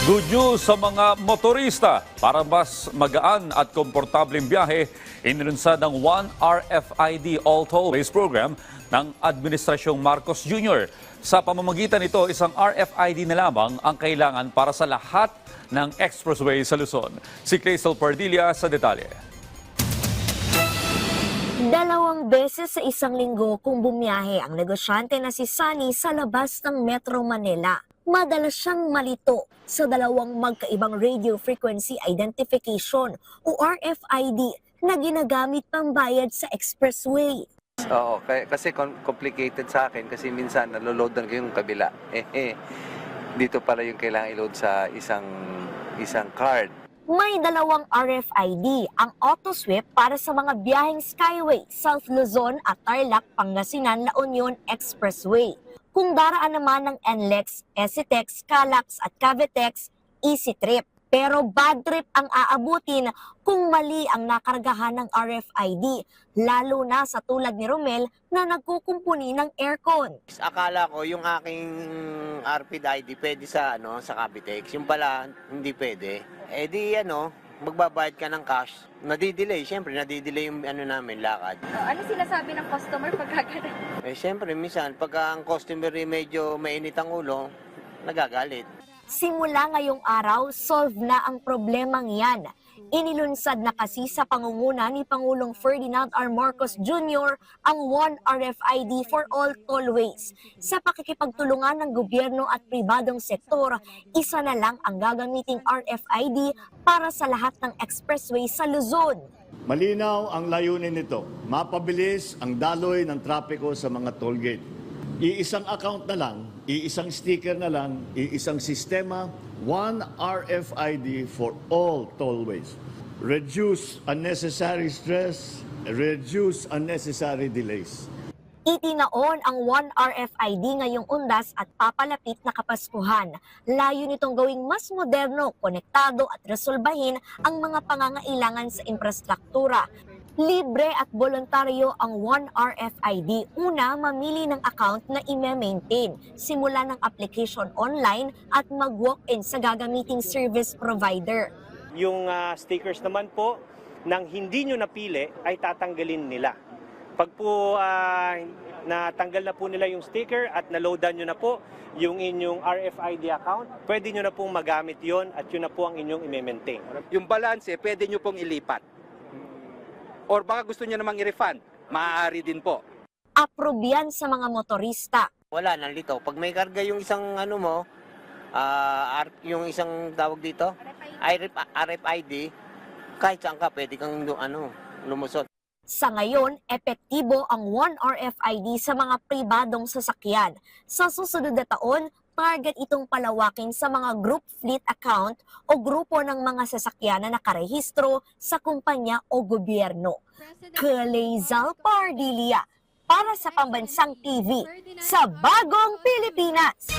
Good news sa mga motorista. Para mas magaan at komportableng biyahe, inilunsad ang One RFID All Tollways program ng Administrasyong Marcos Jr. Sa pamamagitan nito, isang RFID na lamang ang kailangan para sa lahat ng expressway sa Luzon. Si Craysel Pardilla sa detalye. 2 beses sa isang linggo kung bumiyahe ang negosyante na si Sunny sa labas ng Metro Manila. Madalas siyang malito sa dalawang magkaibang radio frequency identification o RFID na ginagamit pambayad sa expressway. Oo, kasi complicated sa akin kasi minsan naloloadan ko yung kabila. Dito pala yung kailangan i-load sa isang card. May dalawang RFID, ang AutoSweep para sa mga biyaheng Skyway, South Luzon at Tarlac, Pangasinan, La Union Expressway. Kung daraan naman ng NLEX, EasyTex, Calax at Cavitex, EasyTrip. Pero bad trip ang aabutin kung mali ang nakargahan ng RFID, lalo na sa tulad ni Romel na nagkukumpuni ng aircon. Akala ko yung aking RFID pwede sa Cavitex, yung pala hindi pwede. Magbabayad ka ng cash. Nadidelay, syempre nadidelay yung namin lakad. Ano sinasabi ng customer pag gano'n? Syempre minsan pagka ang customer medyo mainit ang ulo, nagagalit. Simula ngayong araw, solve na ang problemang yan. Inilunsad na kasi sa pangunguna ni Pangulong Ferdinand R. Marcos Jr. ang One RFID for all tollways. Sa pakikipagtulungan ng gobyerno at pribadong sektor, isa na lang ang gagamiting RFID para sa lahat ng expressway sa Luzon. Malinaw ang layunin nito, mapabilis ang daloy ng trapiko sa mga tollgate. Iisang account na lang, iisang sticker na lang, iisang sistema, one RFID for all tollways. Reduce unnecessary stress, reduce unnecessary delays. Itinaon ang One RFID ngayong undas at papalapit na Kapaskuhan. Layo nitong gawing mas moderno, konektado at resolbahin ang mga pangangailangan sa infrastruktura. Libre at voluntaryo ang One RFID. Una, mamili ng account na i-maintain. Simula ng application online at mag-walk-in sa gagamiting service provider. Yung stickers naman po, nang hindi nyo napili, ay tatanggalin nila. Pag po natanggal na po nila yung sticker at naloadan nyo na po yung inyong RFID account, pwede nyo na pong magamit yon at yun na po ang inyong i-maintain. Yung balance, pwede nyo pong ilipat. Or baka gusto niya namang i-refund, maaari din po. Approve yan sa mga motorista. Wala nang lito. Pag may karga yung isang yung isang tawag dito, RFID, kahit saan ka pwede kang lumusot. Sa ngayon, epektibo ang One RFID sa mga pribadong sasakyan. Sa susunod na taon, target itong palawakin sa mga group fleet account o grupo ng mga sasakyan na nakarehistro sa kumpanya o gobyerno. Craysel Pardilla para sa Pambansang TV sa Bagong Pilipinas.